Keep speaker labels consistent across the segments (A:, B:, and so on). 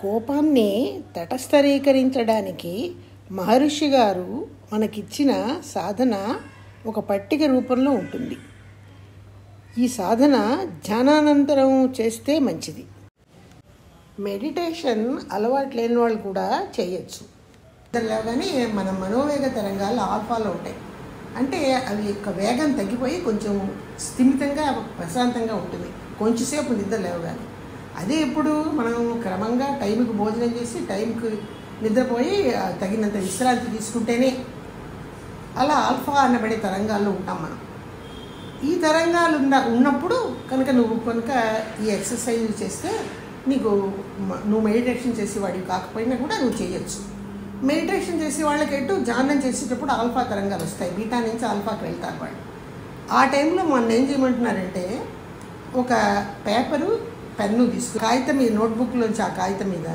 A: కోపాన్ని తటస్థీకరించడానికి మహర్షి గారు మనకిచ్చిన సాధన ఒక పట్టిక రూపంలో ఉంటుంది. ఈ సాధన ధ్యానానంతరం చేస్తే మంచిది. మెడిటేషన్ అలవాటు లేని వాళ్ళు కూడా చేయొచ్చు. కానీ మన మనోవేగ తరంగాలు ఆల్ఫాలో ఉంటాయి. అంటే అవి యొక్క వేగం తగ్గిపోయి కొంచెం స్థిమితంగా ప్రశాంతంగా ఉంటుంది కొంచెంసేపు నిద్ర లేవగానే. అదే ఇప్పుడు మనం క్రమంగా టైంకి భోజనం చేసి టైంకి నిద్రపోయి తగినంత విశ్రాంతి తీసుకుంటేనే అలా ఆల్ఫా అనబడే తరంగాల్లో ఉంటాం మనం. ఈ తరంగాలు ఉన్నప్పుడు నువ్వు ఈ ఎక్సర్సైజ్ చేస్తే నువ్వు మెడిటేషన్ చేసేవాడివి కాకపోయినా కూడా నువ్వు చేయొచ్చు. మెడిటేషన్ చేసే వాళ్ళకి ధ్యానం చేసేటప్పుడు ఆల్ఫా తరంగాలు వస్తాయి, బీటా నుంచి ఆల్ఫాకి వెళ్తారు వాళ్ళు. ఆ టైంలో మన ఏం చేయమంటున్నారంటే ఒక పేపరు పెన్ను తీసుకుని కాగితం మీద నోట్బుక్లోంచి ఆ కాగితం మీద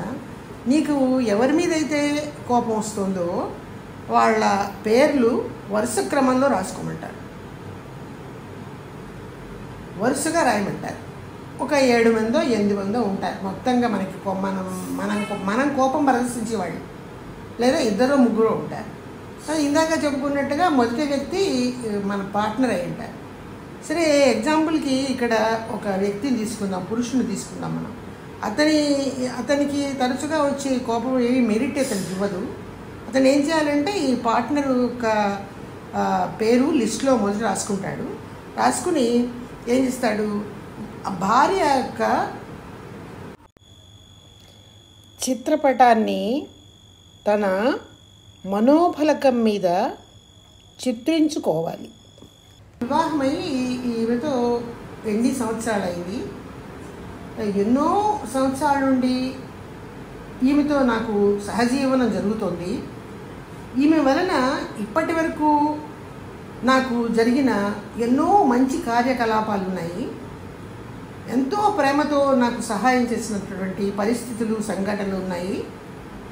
A: నీకు ఎవరి మీద అయితే కోపం వస్తుందో వాళ్ళ పేర్లు వరుస క్రమంలో రాసుకోమంటారు, వరుసగా రాయమంటారు. ఒక 7 మందో 8 మందో ఉంటారు మొత్తంగా మనకి మనం కోపం ప్రదర్శించేవాళ్ళు, లేదా 2 3 ఉంటారు. ఇందాక చెప్పుకున్నట్టుగా మొదటి వ్యక్తి మన పార్ట్నర్ అయి ఉంటారు. సరే, ఎగ్జాంపుల్కి ఇక్కడ ఒక వ్యక్తిని తీసుకుందాం, పురుషుని తీసుకుందాం మనం. అతనికి తరచుగా వచ్చే కోపం ఏమి మెరిట్ అతనికి ఇవ్వదు. అతను ఏం చేయాలంటే ఈ పార్ట్నర్ యొక్క పేరు లిస్టులో మొదటి రాసుకుంటాడు. రాసుకుని ఏం చేస్తాడు, భార్య యొక్క చిత్రపటాన్ని తన మనోఫలకం మీద చిత్రించుకోవాలి. వివాహమై ఈమెతో 8 సంవత్సరాలు అయింది. ఎన్నో సంవత్సరాల నుండి ఈమెతో నాకు సహజీవనం జరుగుతుంది. ఈమె వలన ఇప్పటి వరకు నాకు జరిగిన ఎన్నో మంచి కార్యకలాపాలు ఉన్నాయి. ఎంతో ప్రేమతో నాకు సహాయం చేసినటువంటి పరిస్థితులు సంఘటనలు ఉన్నాయి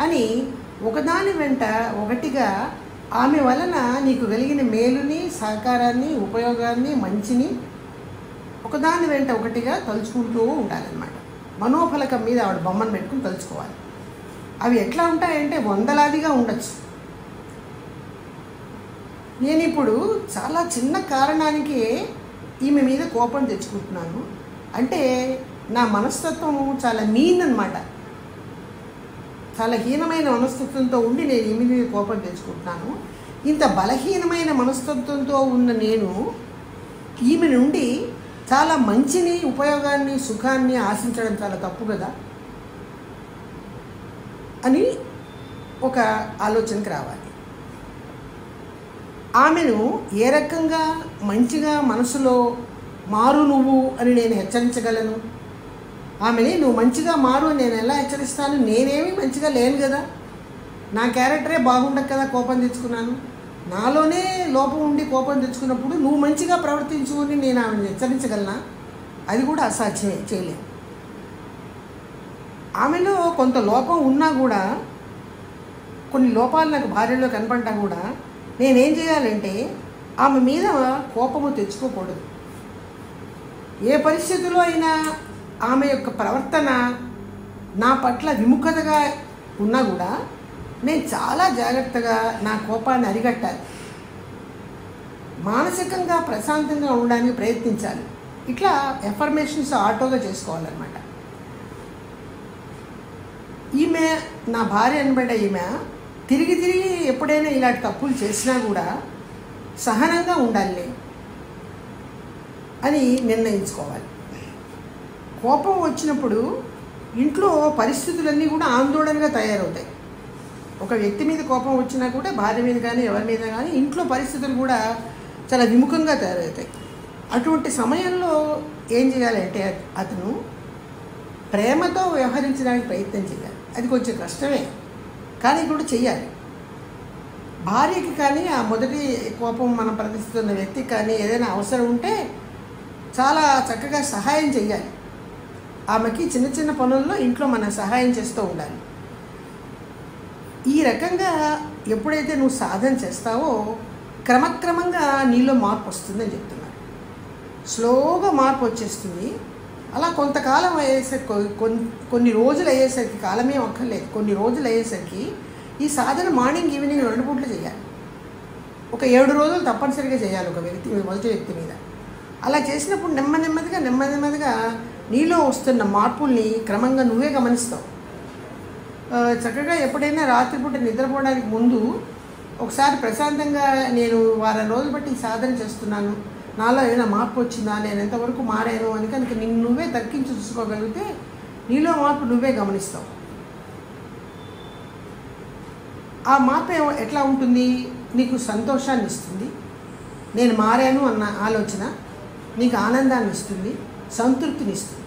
A: అని ఒకదాని వెంట ఒకటిగా ఆమె వలన నీకు కలిగిన మేలుని, సహకారాన్ని, ఉపయోగాన్ని, మంచిని ఒకదాని వెంట ఒకటిగా తలుచుకుంటూ ఉండాలన్నమాట. మనోఫలకం మీద ఆవిడ బొమ్మను పెట్టుకుని తలుచుకోవాలి. అవి ఎట్లా ఉంటాయంటే వందలాదిగా ఉండొచ్చు. నేను ఇప్పుడు చాలా చిన్న కారణానికి ఈమె మీద కోపం తెచ్చుకుంటున్నాను అంటే నా మనస్తత్వం చాలా మీన్ అన్నమాట. చాలా హీనమైన మనస్తత్వంతో ఉండి నేను ఈమె మీద కోపం తెచ్చుకుంటున్నాను. ఇంత బలహీనమైన మనస్తత్వంతో ఉన్న నేను ఈమె నుండి చాలా మంచిని, ఉపయోగాన్ని, సుఖాన్ని ఆశించడం చాలా తప్పు కదా అని ఒక ఆలోచనకి రావాలి. ఆమెను ఏ రకంగా మంచిగా మనసులో మారు నువ్వు అని నేను హెచ్చరించగలను? ఆమెని నువ్వు మంచిగా మారు అని నేను ఎలా హెచ్చరిస్తాను? నేనేమి మంచిగా లేను కదా, నా క్యారెక్టరే బాగుండదు కదా కోపం తెచ్చుకున్నాను. నాలోనే లోపం ఉండి కోపం తెచ్చుకున్నప్పుడు నువ్వు మంచిగా ప్రవర్తించు అని నేను ఆమెను హెచ్చరించగలనా? అది కూడా అసాధ్యమే, చేయలేను. ఆమెలో కొంత లోపం ఉన్నా కూడా, కొన్ని లోపాలు నాకు భార్యలో కనపడ్డా కూడా నేనేం చేయాలంటే ఆమె మీద కోపము తెచ్చుకోకూడదు. ఏ పరిస్థితిలో అయినా ఆమె యొక్క ప్రవర్తన నా పట్ల విముఖతగా ఉన్నా కూడా నేను చాలా జాగ్రత్తగా నా కోపాన్ని అరికట్టాలి, మానసికంగా ప్రశాంతంగా ఉండడానికి ప్రయత్నించాలి. ఇట్లా ఎఫర్మేషన్స్ ఆటోగా చేసుకోవాలన్నమాట. ఈమె నా భార్య అనబడ్డ ఈమె తిరిగి ఎప్పుడైనా ఇలాంటి తప్పులు చేసినా కూడా సహనంగా ఉండాలి అని నిర్ణయించుకోవాలి. కోపం వచ్చినప్పుడు ఇంట్లో పరిస్థితులన్నీ కూడా ఆందోళనగా తయారవుతాయి. ఒక వ్యక్తి మీద కోపం వచ్చినా కూడా భార్య మీద కానీ ఎవరి మీద కానీ ఇంట్లో పరిస్థితులు కూడా చాలా విముఖంగా తయారవుతాయి. అటువంటి సమయంలో ఏం చేయాలంటే అతను ప్రేమతో వ్యవహరించడానికి ప్రయత్నం చేయాలి. అది కొంచెం కష్టమే, కానీ కూడా చెయ్యాలి. భార్యకి కానీ ఆ మొదటి కోపం మనం ప్రదర్శిస్తున్న వ్యక్తికి కానీ ఏదైనా అవసరం ఉంటే చాలా చక్కగా సహాయం చేయాలి. ఆమెకి చిన్న చిన్న పనుల్లో ఇంట్లో మనం సహాయం చేస్తూ ఉండాలి. ఈ రకంగా ఎప్పుడైతే నువ్వు సాధన చేస్తావో క్రమక్రమంగా నీలో మార్పు వస్తుందని చెప్తున్నారు. స్లోగా మార్పు వచ్చేస్తుంది. అలా కొంతకాలం అయ్యేసరికి కొన్ని రోజులు అయ్యేసరికి, కాలమే అక్కర్లేదు, కొన్ని రోజులు అయ్యేసరికి ఈ సాధన మార్నింగ్ ఈవినింగ్ 2 పూట్లు చేయాలి. ఒక 7 రోజులు తప్పనిసరిగా చేయాలి ఒక మొదటి వ్యక్తి మీద. అలా చేసినప్పుడు నెమ్మదిగా నీలో వస్తున్న మార్పుల్ని క్రమంగా నువ్వే గమనిస్తావు. చక్కగా ఎప్పుడైనా రాత్రిపూట నిద్రపోవడానికి ముందు ఒకసారి ప్రశాంతంగా నేను వారం రోజులు బట్టి సాధన చేస్తున్నాను, నాలో ఏమైనా మార్పు వచ్చిందా, నేను ఎంతవరకు మారాను అని కనుక నిన్ను నువ్వే తర్కించి చూసుకోగలిగితే నీలో మార్పు నువ్వే గమనిస్తావు. ఆ మార్పు ఎట్లా ఉంటుంది? నీకు సంతోషాన్ని ఇస్తుంది, నేను మారాను అన్న ఆలోచన నీకు ఆనందాన్ని ఇస్తుంది, సంతృప్తిని ఇస్తుంది.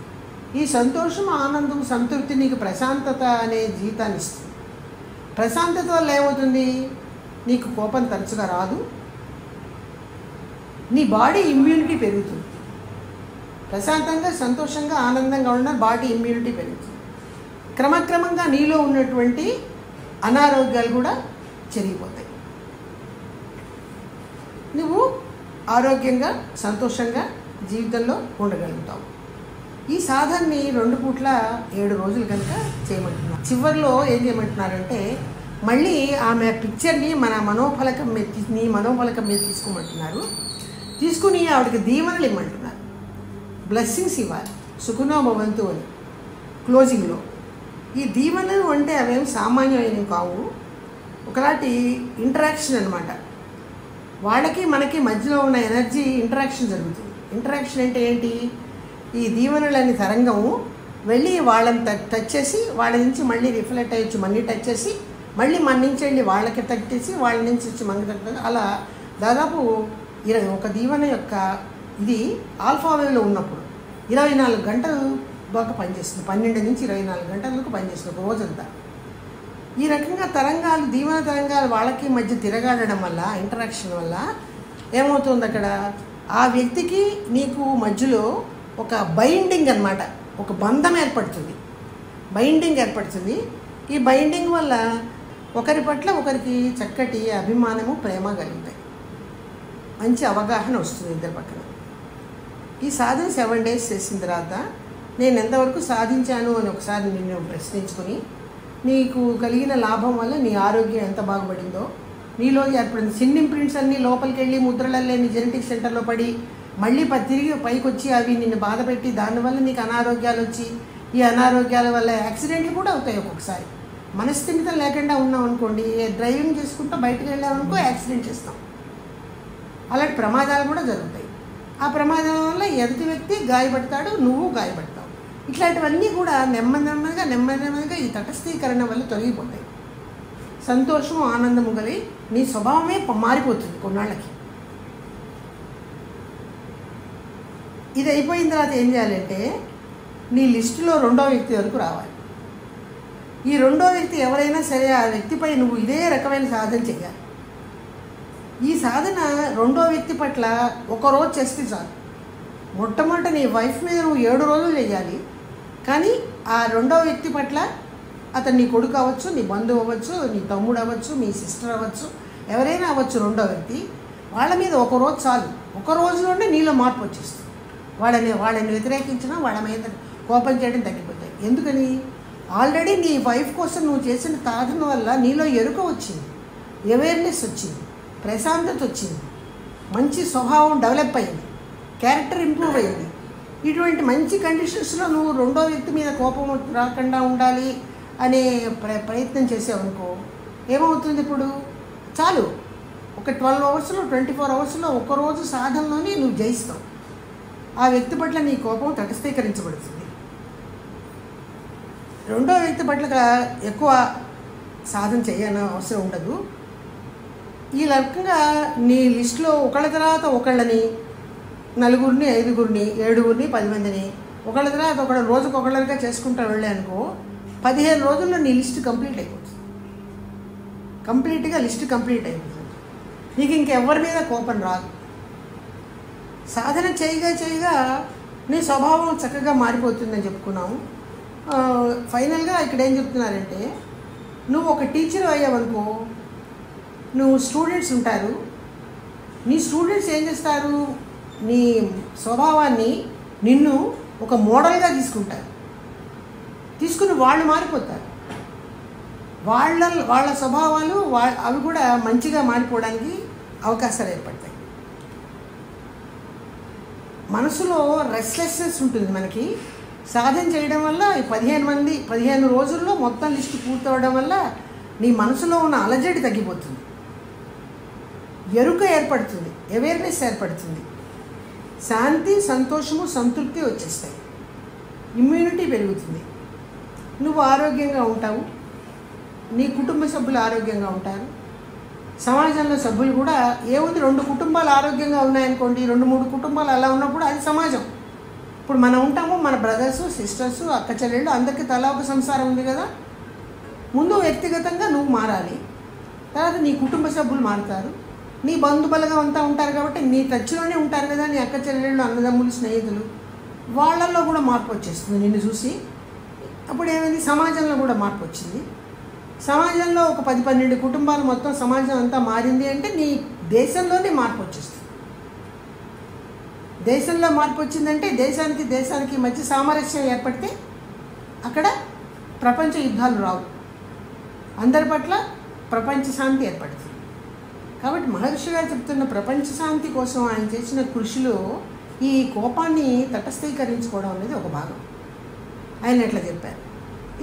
A: ఈ సంతోషం, ఆనందం, సంతృప్తి నీకు ప్రశాంతత అనే జీవితాన్ని ఇస్తుంది. ప్రశాంతత వల్ల ఏమవుతుంది? నీకు కోపం తరచుగా రాదు, నీ బాడీ ఇమ్యూనిటీ పెరుగుతుంది. ప్రశాంతంగా, సంతోషంగా, ఆనందంగా ఉన్న బాడీ ఇమ్యూనిటీ పెరుగుతుంది. క్రమక్రమంగా నీలో ఉన్నటువంటి అనారోగ్యాలు కూడా చెరిగిపోతాయి. నువ్వు ఆరోగ్యంగా, సంతోషంగా జీవితంలో ఉండగలుగుతావు. ఈ సాధనని 2 పూట్ల 7 రోజులు కనుక చేయమంటున్నారు. చివరిలో ఏం చేయమంటున్నారంటే మళ్ళీ ఆమె పిక్చర్ని మన మనోఫలకం మీద తీసుకోమంటున్నారు. తీసుకుని ఆవిడకి దీవెనలు ఇవ్వమంటున్నారు, బ్లెస్సింగ్స్ ఇవ్వాలి, సుఖనో భవంతు అని క్లోజింగ్లో. ఈ దీవెనలు అంటే అవేం సామాన్యమైనవి కావు, ఒకలాంటి ఇంటరాక్షన్ అనమాట. వాళ్ళకి మనకి మధ్యలో ఉన్న ఎనర్జీ ఇంటరాక్షన్ జరుగుతుంది. ఇంటరాక్షన్ అంటే ఏంటి? ఈ దీవెనలని తరంగము వెళ్ళి వాళ్ళని టచ్ చేసి వాళ్ళ నుంచి మళ్ళీ రిఫ్లెక్ట్ అయ్యొచ్చు, మళ్ళీ టచ్ చేసి మళ్ళీ మన నుంచి వెళ్ళి వాళ్ళకి టచ్ చేసి వాళ్ళ నుంచి వచ్చి మనకి టచ్, అలా దాదాపు ఒక దీవెన యొక్క ఇది ఆల్ఫా వేవ్లో ఉన్నప్పుడు 24 గంటలు బాగా పనిచేస్తుంది. 12 నుంచి 24 గంటలకు పనిచేస్తుంది ఒక రోజంతా. ఈ రకంగా తరంగాలు, దీవెన తరంగాలు వాళ్ళకి మధ్య తిరగాడడం వల్ల, ఇంటరాక్షన్ వల్ల ఏమవుతుంది? అక్కడ ఆ వ్యక్తికి నీకు మధ్యలో ఒక బైండింగ్ అన్నమాట, ఒక బంధం ఏర్పడుతుంది, బైండింగ్ ఏర్పడుతుంది. ఈ బైండింగ్ వల్ల ఒకరి పట్ల ఒకరికి చక్కటి అభిమానము, ప్రేమ కలుగుతాయి, మంచి అవగాహన వస్తుంది ఇద్దరి పక్కన. ఈ సాధన 7 days చేసిన తర్వాత నేను ఎంతవరకు సాధించాను అని ఒకసారి నిన్ను ప్రశ్నించుకొని, నీకు కలిగిన లాభం వల్ల నీ ఆరోగ్యం ఎంత బాగుపడిందో, నీలో ఏర్పడింది చిన్న ఇంప్రింట్స్ అన్నీ లోపలికి వెళ్ళి ముద్రలల్లే నీ జెనెటిక్ సెంటర్లో పడి మళ్ళీ తిరిగి పైకి వచ్చి అవి నిన్ను బాధ పెట్టి దానివల్ల నీకు అనారోగ్యాలు వచ్చి, ఈ అనారోగ్యాల వల్ల యాక్సిడెంట్లు కూడా అవుతాయి. ఒక్కొక్కసారి మనస్థిమితం లేకుండా ఉన్నాం అనుకోండి, డ్రైవింగ్ చేసుకుంటూ బయటకు వెళ్ళామనుకో యాక్సిడెంట్ చేస్తాం, అలాంటి ప్రమాదాలు కూడా జరుగుతాయి. ఆ ప్రమాదం వల్ల ఎదుటి వ్యక్తి గాయపడతాడు, నువ్వు గాయపడతావు. ఇట్లాంటివన్నీ కూడా నెమ్మదిగా ఈ తటస్థీకరణ వల్ల తొలగిపోతాయి. సంతోషం, ఆనందము కలిగి నీ స్వభావమే మారిపోతుంది కొన్నాళ్ళకి. ఇది అయిపోయిన తర్వాత ఏం చేయాలంటే నీ లిస్టులో 2వ వ్యక్తి వరకు రావాలి. ఈ 2వ వ్యక్తి ఎవరైనా సరే ఆ వ్యక్తిపై నువ్వు ఇదే రకమైన సాధన చేయాలి. ఈ సాధన 2వ వ్యక్తి పట్ల ఒకరోజు చేస్తే చాలు. మొట్టమొదట నీ వైఫ్ మీద నువ్వు 7 రోజులు చేయాలి. కానీ ఆ 2వ వ్యక్తి పట్ల, అతను నీ కొడుకు అవ్వచ్చు, నీ బంధువు అవ్వచ్చు, నీ తమ్ముడు అవ్వచ్చు, మీ సిస్టర్ అవ్వచ్చు, ఎవరైనా అవ్వచ్చు, 2వ వ్యక్తి, వాళ్ళ మీద ఒకరోజు చాలు. ఒక రోజులోనే నీలో మార్పు వచ్చేస్తుంది. వాళ్ళని వ్యతిరేకించినా వాళ్ళ మీద కోపం చేయడం తగ్గిపోతాయి. ఎందుకని? ఆల్రెడీ నీ వైఫ్ కోసం నువ్వు చేసిన సాధన వల్ల నీలో ఎరుక వచ్చింది, అవేర్నెస్ వచ్చింది, ప్రశాంతత వచ్చింది, మంచి స్వభావం డెవలప్ అయింది, క్యారెక్టర్ ఇంప్రూవ్ అయింది. ఇటువంటి మంచి కండిషన్స్లో నువ్వు 2వ వ్యక్తి మీద కోపం రాకుండా ఉండాలి అనే ప్రయత్నం చేసావనుకో, ఏమవుతుంది? ఇప్పుడు చాలు, ఒక 12 అవర్స్లో 24 అవర్స్లో ఒకరోజు సాధనలోనే నువ్వు జయిస్తావు. ఆ వ్యక్తి పట్ల నీ కోపం తటస్థీకరించబడుతుంది. 2వ వ్యక్తి పట్ల ఎక్కువ సాధన చేయని అవసరం ఉండదు. ఈ రకంగా నీ లిస్టులో ఒకళ్ళ తర్వాత ఒకళ్ళని, 4, 5, 7, 10 మందిని ఒకళ్ళ తర్వాత ఒకళ్ళ రోజుకొకళ్ళగా చేసుకుంటూ వెళ్ళే అనుకో, 15 రోజుల్లో నీ లిస్ట్ కంప్లీట్ అయిపోతుంది. కంప్లీట్గా లిస్ట్ కంప్లీట్ అయిపోతుంది. నీకు ఇంకెవరి మీద కోపం రాదు. సాధన చేయగా నీ స్వభావం చక్కగా మారిపోతుందని చెప్పుకున్నాము. ఫైనల్గా ఇక్కడ ఏం చెప్తున్నారంటే, నువ్వు ఒక టీచర్ అయ్యావనుకో, నువ్వు స్టూడెంట్స్ ఉంటారు, నీ స్టూడెంట్స్ ఏం చేస్తారు? నీ స్వభావాన్ని, నిన్ను ఒక మోడల్గా తీసుకుని వాళ్ళు మారిపోతారు. వాళ్ళ స్వభావాలు అవి కూడా మంచిగా మారిపోవడానికి అవకాశాలు ఏర్పడతాయి. మనసులో రెస్ట్లెస్నెస్ ఉంటుంది. మనకి సాధన చేయడం వల్ల 15 రోజుల్లో మొత్తం లిస్టు పూర్తవడం వల్ల నీ మనసులో ఉన్న అలజడి తగ్గిపోతుంది, ఎరుక ఏర్పడుతుంది, అవేర్నెస్ ఏర్పడుతుంది, శాంతి, సంతోషము, సంతృప్తి వచ్చేస్తాయి, ఇమ్యూనిటీ పెరుగుతుంది, నువ్వు ఆరోగ్యంగా ఉంటావు, నీ కుటుంబ సభ్యులు ఆరోగ్యంగా ఉంటారు, సమాజంలో సభ్యులు కూడా ఏముంది 2 కుటుంబాలు ఆరోగ్యంగా ఉన్నాయనుకోండి, 2-3 కుటుంబాలు అలా ఉన్నప్పుడు అది సమాజం. ఇప్పుడు మనం ఉంటాము, మన బ్రదర్సు, సిస్టర్సు, అక్క చెల్లెళ్ళు అందరికీ తలా ఒక సంసారం ఉంది కదా. ముందు వ్యక్తిగతంగా నువ్వు మారాలి, తర్వాత నీ కుటుంబ సభ్యులు మారుతారు, నీ బంధుబలగా అంతా ఉంటారు కాబట్టి నీ టచ్లోనే ఉంటారు కదా నీ అక్క చెల్లెళ్ళు, అన్నదమ్ములు, స్నేహితులు, వాళ్ళల్లో కూడా మార్పు వచ్చేస్తుంది నిన్ను చూసి. అప్పుడు ఏమైంది, సమాజంలో కూడా మార్పు వచ్చింది. సమాజంలో ఒక 10-12 కుటుంబాలు మొత్తం సమాజం అంతా మారింది అంటే నీ దేశంలోనే మార్పు వచ్చేస్తుంది. దేశంలో మార్పు వచ్చిందంటే దేశానికి మధ్య సామరస్యం ఏర్పడితే అక్కడ ప్రపంచ యుద్ధాలు రావు, అందరి పట్ల ప్రపంచ శాంతి ఏర్పడుతుంది. కాబట్టి మహర్షి గారు చెప్తున్న ప్రపంచ శాంతి కోసం ఆయన చేసిన కృషిలో ఈ కోపాన్ని తటస్థీకరించుకోవడం అనేది ఒక భాగం. ఆయన ఎట్లా చెప్పారు.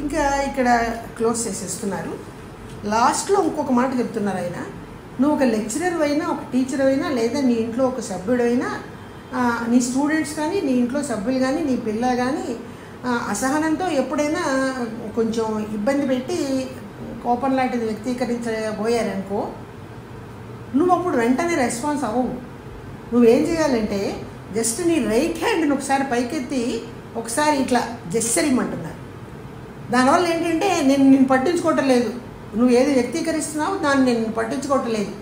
A: ఇంకా ఇక్కడ క్లోజ్ చేసేస్తున్నారు. లాస్ట్లో ఇంకొక మాట చెప్తున్నారు ఆయన, నువ్వు ఒక లెక్చరర్ అయినా, ఒక టీచర్ అయినా, లేదా నీ ఇంట్లో ఒక సభ్యుడైనా, నీ స్టూడెంట్స్ కానీ, నీ ఇంట్లో సభ్యులు కానీ, నీ పిల్లలు కానీ అసహనంతో ఎప్పుడైనా కొంచెం ఇబ్బంది పెట్టి కోపం లాంటిది వ్యక్తీకరించబోయారనుకో, నువ్వు అప్పుడు వెంటనే రెస్పాన్స్ అవ్వవు. నువ్వేం చేయాలంటే జస్ట్ నీ రైట్ హ్యాండ్ని ఒకసారి పైకెత్తి ఒకసారి ఇట్లా జెస్చర్ ఇమ్మంటున్నారు. దానివల్ల ఏంటంటే నేను పట్టించుకోవటం లేదు, నువ్వు ఏది వ్యక్తీకరిస్తున్నావు దాన్ని నేను పట్టించుకోవటం లేదు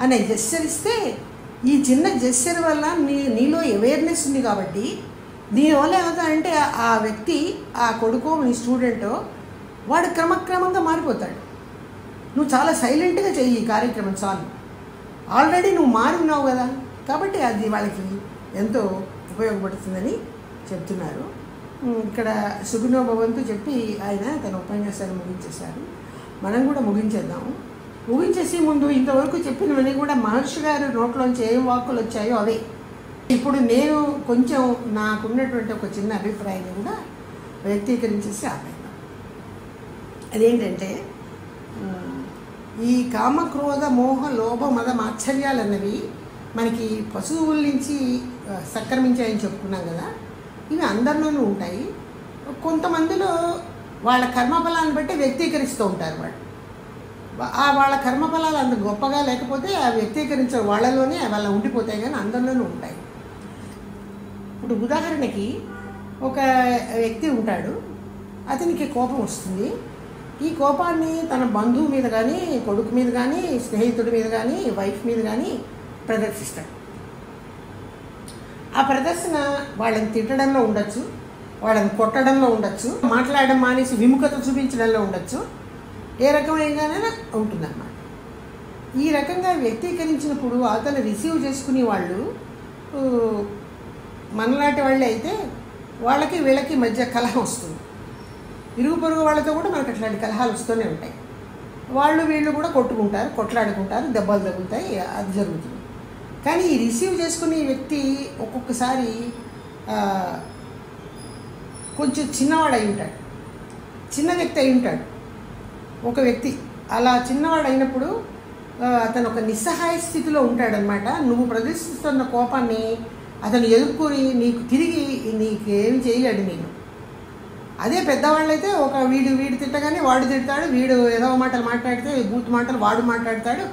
A: అనే జెస్చర్ ఇస్తే, ఈ చిన్న జెస్చర్ వల్ల నీలో అవేర్నెస్ ఉంది కాబట్టి దీనివల్ల ఏమవుతాడంటే ఆ వ్యక్తి, ఆ కొడుకో నీ స్టూడెంటో, వాడు క్రమక్రమంగా మారిపోతాడు. నువ్వు చాలా సైలెంట్గా చెయ్యి ఈ కార్యక్రమం చాలు, ఆల్రెడీ నువ్వు మారి ఉన్నావు కదా, కాబట్టి అది వాళ్ళకి ఎంతో ఉపయోగపడుతుందని చెప్తున్నారు. ఇక్కడ సుఖినో భవంతు చెప్పి ఆయన తన ఉపన్యాసాన్ని ముగించేశారు. మనం కూడా ముగించేద్దాము. ముగించేసి ముందు ఇంతవరకు చెప్పినవన్నీ కూడా మహర్షి గారు నోట్లోంచి ఏం వాక్కులు వచ్చాయో అవే. ఇప్పుడు నేను కొంచెం నాకున్నటువంటి ఒక చిన్న అభిప్రాయాన్ని కూడా వ్యక్తీకరించేసి ఆపేద్దాం. అదేంటంటే, ఈ కామ, క్రోధ, మోహ, లోభ, మద, మాత్సర్యాలు అన్నవి మనకి పశువుల నుంచి సంక్రమించాయని చెప్పుకున్నాం కదా. ఇవి అందరిలోనూ ఉంటాయి. కొంతమందిలో వాళ్ళ కర్మఫలాన్ని బట్టి వ్యక్తీకరిస్తూ ఉంటారు. వాళ్ళ కర్మఫలాలు అంత గొప్పగా లేకపోతే ఆ వ్యక్తీకరించే వాళ్ళలోనే వాళ్ళ ఉండిపోతాయి, కానీ అందరిలోనూ ఉంటాయి. ఇప్పుడు ఉదాహరణకి ఒక వ్యక్తి ఉంటాడు, అతనికి కోపం వస్తుంది. ఈ కోపాన్ని తన బంధువు మీద కానీ, కొడుకు మీద కానీ, స్నేహితుడి మీద కానీ, వైఫ్ మీద కానీ ప్రదర్శిస్తాడు. ఆ ప్రదర్శన వాళ్ళని తిట్టడంలో ఉండొచ్చు, వాళ్ళని కొట్టడంలో ఉండొచ్చు, మాట్లాడడం మానేసి విముఖత చూపించడంలో ఉండొచ్చు, ఏ రకమైనగానైనా ఉంటుందన్నమాట. ఈ రకంగా వ్యక్తీకరించినప్పుడు అతను రిసీవ్ చేసుకునే వాళ్ళు మనలాంటి వాళ్ళే అయితే వాళ్ళకి వీళ్ళకి మధ్య కలహం వస్తుంది. ఇరుగు పొరుగు వాళ్ళతో కూడా మనకు అట్లాంటి కలహాలు వస్తూనే ఉంటాయి. వీళ్ళు కూడా కొట్టుకుంటారు, కొట్లాడుకుంటారు, దెబ్బలు తగులుతాయి, అది జరుగుతుంది. కానీ ఈ రిసీవ్ చేసుకునే వ్యక్తి ఒక్కొక్కసారి కొంచెం చిన్నవాడు అయి ఉంటాడు, చిన్న వ్యక్తి అయి ఉంటాడు. ఒక వ్యక్తి అలా చిన్నవాడు అయినప్పుడు అతను ఒక నిస్సహాయ స్థితిలో ఉంటాడనమాట. నువ్వు ప్రదర్శిస్తున్న కోపాన్ని అతను ఎదుర్కొని నీకేం చేయలేడు నేను. అదే పెద్దవాళ్ళైతే వీడు తిట్టగానే వాడు తిడతాడు, వీడు ఏదో మాటలు మాట్లాడితే బూత్ మాటలు వాడు మాట్లాడతాడు,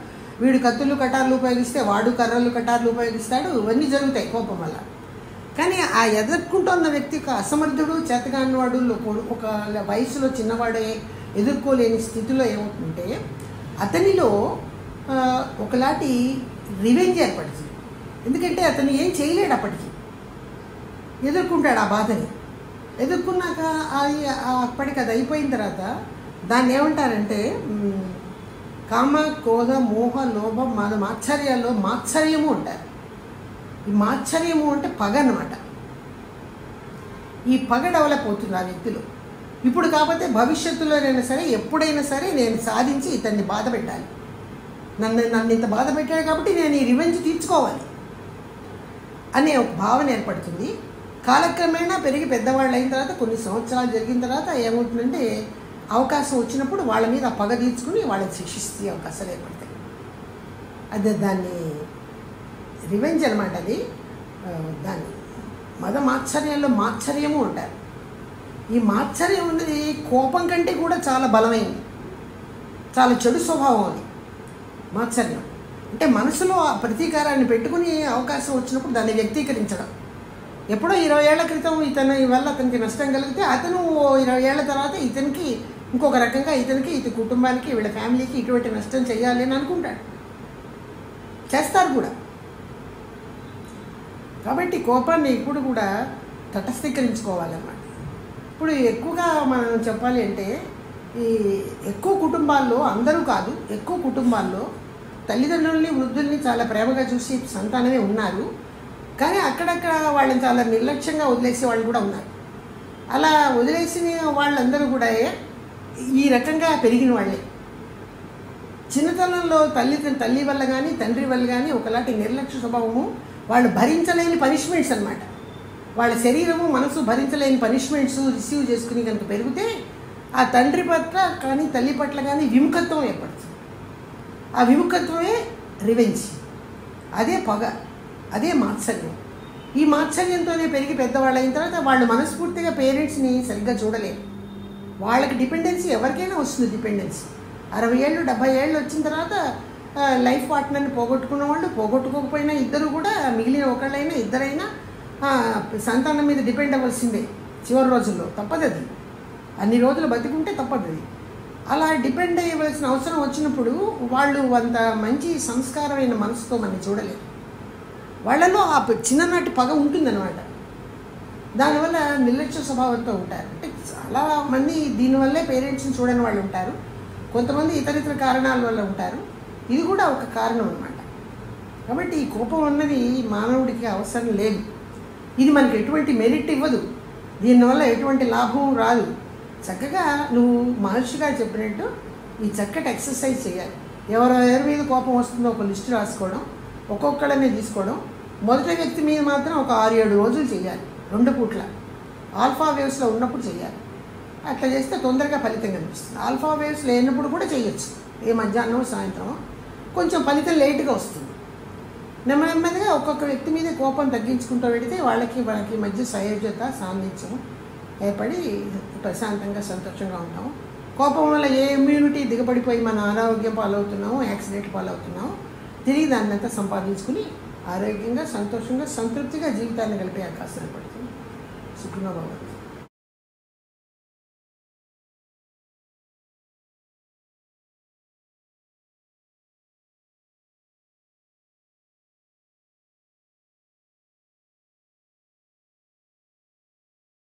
A: వీడు కత్తులు కటార్లు ఉపయోగిస్తే వాడు కర్రలు కటార్లు ఉపయోగిస్తాడు, ఇవన్నీ జరుగుతాయి కోపం వల్ల. కానీ ఆ ఎదుర్కొంటున్న వ్యక్తి ఒక అసమర్థుడు, చేతగానివాడు, ఒక వయసులో చిన్నవాడే ఎదుర్కోలేని స్థితిలో ఏమవుతుంటే అతనిలో ఒకలాంటి రివెంజ్ ఏర్పడుతుంది. ఎందుకంటే అతను ఏం చేయలేడు, అప్పటికి ఎదుర్కొంటాడు. ఆ బాధని ఎదుర్కొన్నాక అప్పటికి అది అయిపోయిన తర్వాత దాన్ని ఏమంటారంటే కామ, క్రోధ, మోహ, లోభం, మద, మాత్సర్యాల్లో మాత్సర్యము అంటారు. ఈ మాత్సర్యము అంటే పగ అన్నమాట. ఈ పగ డెవలప్ అవుతుంది ఆ వ్యక్తిలో. ఇప్పుడు కాకపోతే భవిష్యత్తులోనైనా సరే, ఎప్పుడైనా సరే నేను సాధించి ఇతన్ని బాధ పెట్టాలి, నన్ను ఇంత బాధ పెట్టాడు కాబట్టి నేను ఈ రివెంజ్ తీర్చుకోవాలి అనే ఒక భావన ఏర్పడుతుంది. కాలక్రమేణా పెరిగి పెద్దవాళ్ళు అయిన తర్వాత, కొన్ని సంవత్సరాలు జరిగిన తర్వాత ఏమవుతుందంటే, అవకాశం వచ్చినప్పుడు వాళ్ళ మీద పగ తీర్చుకుని వాళ్ళని శిక్షిస్తే అవకాశాలు ఏర్పడతాయి. అదే దాన్ని రివెంజ్ అనమాట. అది దాన్ని మద మాత్సర్యంలో మాత్సర్యము అంటారు. ఈ మాత్సర్యం ఉన్నది కోపం కంటే కూడా చాలా బలమైంది, చాలా చెడు స్వభావం అది మాత్సర్యం. అంటే మనసులో ఆ ప్రతీకారాన్ని పెట్టుకుని అవకాశం వచ్చినప్పుడు దాన్ని వ్యక్తీకరించడం. ఎప్పుడో 20 ఏళ్ల క్రితం ఇతని వల్ల అతనికి నష్టం కలిగితే, అతను 20 ఏళ్ల తర్వాత ఇతనికి ఇంకొక రకంగా, ఇతని కుటుంబానికి, వీళ్ళ ఫ్యామిలీకి ఇటువంటి నష్టం చేయాలి అని అనుకుంటాడు, చేస్తారు కూడా. కాబట్టి కోపాన్ని ఇప్పుడు కూడా తటస్థీకరించుకోవాలన్నమాట. ఇప్పుడు ఎక్కువగా మనం చెప్పాలి అంటే, ఈ ఎక్కువ కుటుంబాల్లో, అందరూ కాదు, ఎక్కువ కుటుంబాల్లో తల్లిదండ్రుల్ని, వృద్ధుల్ని చాలా ప్రేమగా చూసి సంతానమే ఉన్నారు. కానీ అక్కడక్కడ వాళ్ళని చాలా నిర్లక్ష్యంగా వదిలేసే వాళ్ళు కూడా ఉన్నారు. అలా వదిలేసిన వాళ్ళందరూ కూడా ఈ రకంగా పెరిగిన వాళ్ళే. చిన్నతనంలో తల్లి వల్ల కానీ, తండ్రి వల్ల కానీ ఒకలాంటి నిర్లక్ష్య స్వభావము, వాళ్ళు భరించలేని పనిష్మెంట్స్ అన్నమాట. వాళ్ళ శరీరము, మనసు భరించలేని పనిష్మెంట్స్ రిసీవ్ చేసుకుని కనుక పెరిగితే, ఆ తండ్రి పట్ల కానీ, తల్లి పట్ల కానీ విముఖత్వం ఏర్పడుతుంది. ఆ విముఖత్వమే రివెంజ్, అదే పగ, అదే మాత్సర్యం. ఈ మాత్సర్యంతోనే పెరిగి పెద్దవాళ్ళు అయిన తర్వాత వాళ్ళు మనస్ఫూర్తిగా పేరెంట్స్ని సరిగ్గా చూడలేరు. వాళ్ళకి డిపెండెన్సీ ఎవరికైనా వస్తుంది. డిపెండెన్సీ 60 ఏళ్ళు 70 ఏళ్ళు వచ్చిన తర్వాత లైఫ్ పార్ట్నర్ని పోగొట్టుకున్న వాళ్ళు, పోగొట్టుకోకపోయినా ఇద్దరు కూడా, మిగిలిన ఒకళ్ళైనా ఇద్దరైనా సంతానం మీద డిపెండ్ అవ్వాల్సిందే చివరి రోజుల్లో. తప్పదు అది, అన్ని రోజులు బతికుంటే తప్పదు అది. అలా డిపెండ్ అయ్యవలసిన అవసరం వచ్చినప్పుడు వాళ్ళు అంత మంచి సంస్కారమైన మనసుతో మనం చూడలేరు. వాళ్ళలో ఆ చిన్ననాటి పగ ఉంటుందన్నమాట. దానివల్ల నిర్లక్ష్య స్వభావంతో ఉంటారు. అంటే చాలామంది దీనివల్లే పేరెంట్స్ని చూడని వాళ్ళు ఉంటారు, కొంతమంది ఇతరితర కారణాల వల్ల ఉంటారు. ఇది కూడా ఒక కారణం అన్నమాట. కాబట్టి ఈ కోపం అన్నది మానవుడికి అవసరం లేదు. ఇది మనకి ఎటువంటి మెరిట్ ఇవ్వదు, దీనివల్ల ఎటువంటి లాభం రాదు. చక్కగా నువ్వు మహర్షిగా చెప్పినట్టు ఈ చక్కటి ఎక్సర్సైజ్ చేయాలి. ఎవరి మీద కోపం వస్తుందో ఒక లిస్టు రాసుకోవడం, ఒక్కొక్కళ్ళని తీసుకోవడం. మొదటి వ్యక్తి మీద మాత్రం ఒక 6-7 రోజులు చేయాలి, 2 పూట్ల. ఆల్ఫా వేవ్స్లో ఉన్నప్పుడు చేయాలి. అట్లా చేస్తే తొందరగా ఫలితం కనిపిస్తుంది. ఆల్ఫా వేవ్స్ లేనప్పుడు కూడా చేయొచ్చు, ఏ మధ్యాహ్నం సాయంత్రం, కొంచెం ఫలితం లేట్గా వస్తుంది. నెమ్మదిగా ఒక్కొక్క వ్యక్తి మీద కోపం తగ్గించుకుంటూ పెడితే వాళ్ళకి మధ్య సయోజ్యత, సాన్నిధ్యం ఏర్పడి ప్రశాంతంగా, సంతోషంగా ఉంటాము. కోపం వల్ల ఏ ఇమ్యూనిటీ దిగబడిపోయి మనం అనారోగ్యం పాలవుతున్నాము, యాక్సిడెంట్ పాలవుతున్నాము. తిరిగి దాన్ని అంతా సంపాదించుకుని ఆరోగ్యంగా, సంతోషంగా, సంతృప్తిగా జీవితాన్ని గడిపే అవకాశం ఏర్పడుతుంది. సుఖంగా బాగుంది.